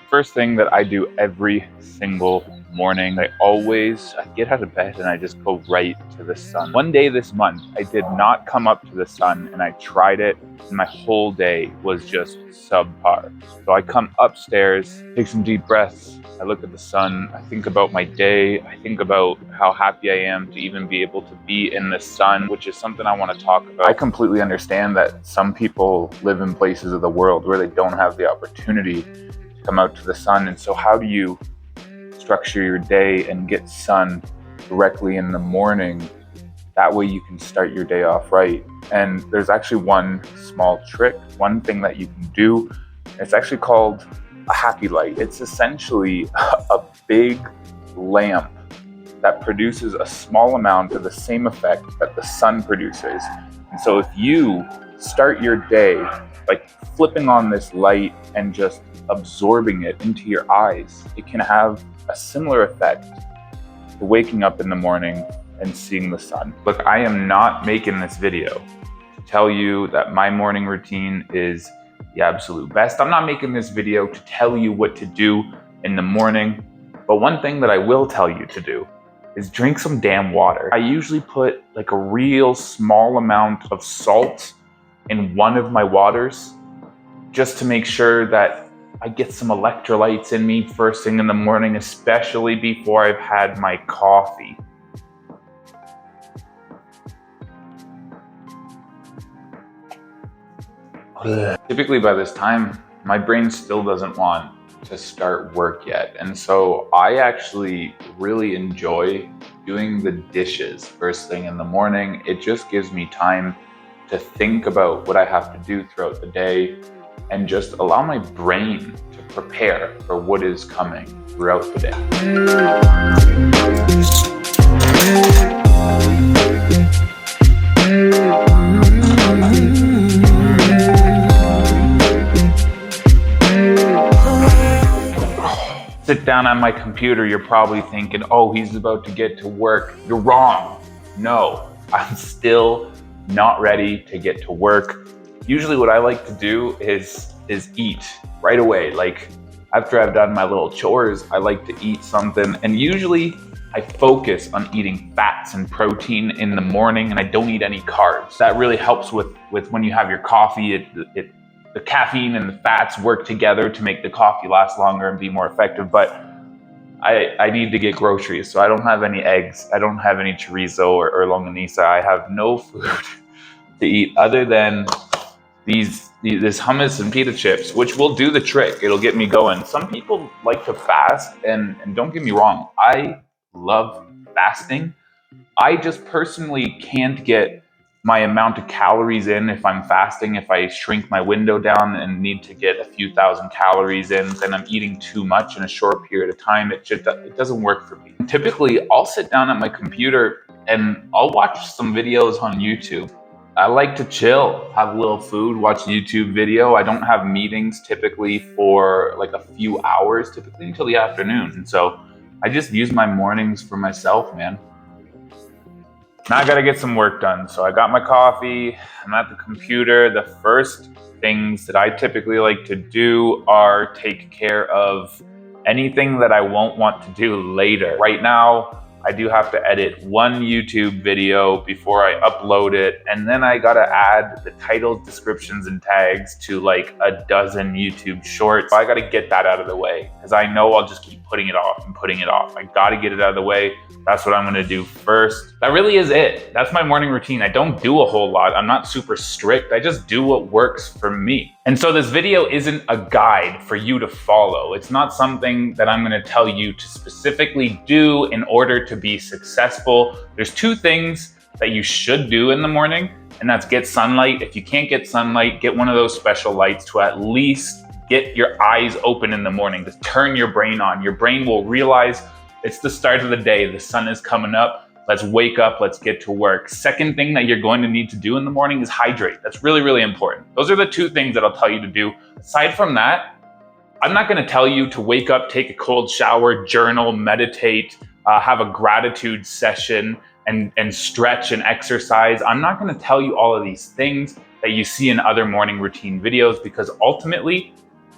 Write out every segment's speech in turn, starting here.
First thing that I do every single morning, I get out of bed and I just go right to the sun. One day this month, I did not come up to the sun and I tried it and my whole day was just subpar. So I come upstairs, take some deep breaths, I look at the sun, I think about my day, I think about how happy I am to even be able to be in the sun, which is something I want to talk about. I completely understand that some people live in places of the world where they don't have the opportunity to come out to the sun, and so how do you structure your day and get sun directly in the morning? That way you can start your day off right. And there's actually one small trick, one thing that you can do. It's actually called a happy light. It's essentially a big lamp that produces a small amount of the same effect that the sun produces. And so if you start your day by flipping on this light and just absorbing it into your eyes, it can have a similar effect to waking up in the morning and seeing the sun. Look, I am not making this video to tell you that my morning routine is the absolute best. I'm not making this video to tell you what to do in the morning, but one thing that I will tell you to do is drink some damn water. I usually put like a real small amount of salt in one of my waters just to make sure that I get some electrolytes in me first thing in the morning, especially before I've had my coffee. Typically by this time, my brain still doesn't want to start work yet. And so I actually really enjoy doing the dishes first thing in the morning. It just gives me time to think about what I have to do throughout the day and just allow my brain to prepare for what is coming throughout the day. Sit down on my computer, you're probably thinking, oh, he's about to get to work. You're wrong. No, I'm still not ready to get to work. Usually what I like to do is eat right away. Like after I've done my little chores, I like to eat something, and usually I focus on eating fats and protein in the morning, and I don't eat any carbs. That really helps with when you have your coffee. The caffeine and the fats work together to make the coffee last longer and be more effective. But I need to get groceries, so I don't have any eggs, I don't have any chorizo or longanisa. I have no food to eat other than this hummus and pita chips, which will do the trick. It'll get me going. Some people like to fast, and don't get me wrong, I love fasting. I just personally can't get my amount of calories in if I'm fasting. If I shrink my window down and need to get a few thousand calories in, then I'm eating too much in a short period of time. It doesn't work for me. Typically, I'll sit down at my computer and I'll watch some videos on YouTube. I like to chill, have a little food, watch YouTube video. I don't have meetings typically for like a few hours, typically until the afternoon. And so I just use my mornings for myself, man. Now I gotta get some work done. So I got my coffee, I'm at the computer. The first things that I typically like to do are take care of anything that I won't want to do later. Right now, I do have to edit one YouTube video before I upload it, and then I gotta add the titles, descriptions, and tags to like a dozen YouTube shorts. So I gotta get that out of the way because I know I'll just keep putting it off and putting it off. I gotta get it out of the way. That's what I'm gonna do first. That really is it. That's my morning routine. I don't do a whole lot. I'm not super strict. I just do what works for me. And so this video isn't a guide for you to follow. It's not something that I'm gonna tell you to specifically do in order to be successful. There's two things that you should do in the morning, and that's get sunlight. If you can't get sunlight, get one of those special lights to at least get your eyes open in the morning. Just turn your brain on. Your brain will realize it's the start of the day. The sun is coming up. Let's wake up, let's get to work. Second thing that you're going to need to do in the morning is hydrate. That's really, really important. Those are the two things that I'll tell you to do. Aside from that, I'm not going to tell you to wake up, take a cold shower, journal, meditate, have a gratitude session, and stretch and exercise. I'm not going to tell you all of these things that you see in other morning routine videos, because ultimately,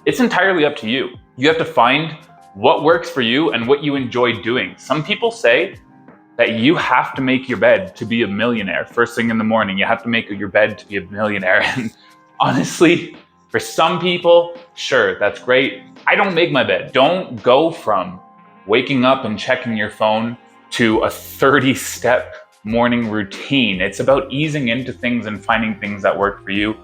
it's entirely up to you. You have to find what works for you and what you enjoy doing. Some people say that you have to make your bed to be a millionaire. First thing in the morning, you have to make your bed to be a millionaire. And honestly, for some people, sure, that's great. I don't make my bed. Don't go from waking up and checking your phone to a 30-step morning routine. It's about easing into things and finding things that work for you.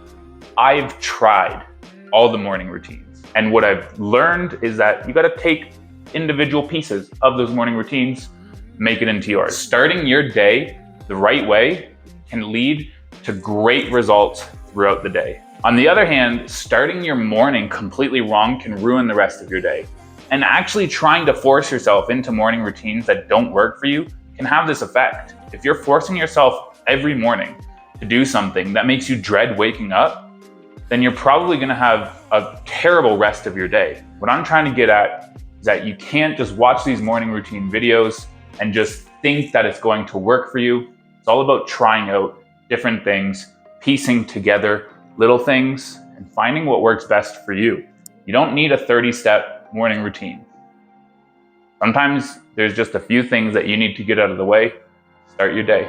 I've tried all the morning routines, and what I've learned is that you got to take individual pieces of those morning routines, make it into yours. Starting your day the right way can lead to great results throughout the day. On the other hand, starting your morning completely wrong can ruin the rest of your day. And actually trying to force yourself into morning routines that don't work for you can have this effect. If you're forcing yourself every morning to do something that makes you dread waking up, then you're probably gonna have a terrible rest of your day. What I'm trying to get at is that you can't just watch these morning routine videos and just think that it's going to work for you. It's all about trying out different things, piecing together little things, and finding what works best for you. You don't need a 30-step morning routine. Sometimes there's just a few things that you need to get out of the way. Start your day.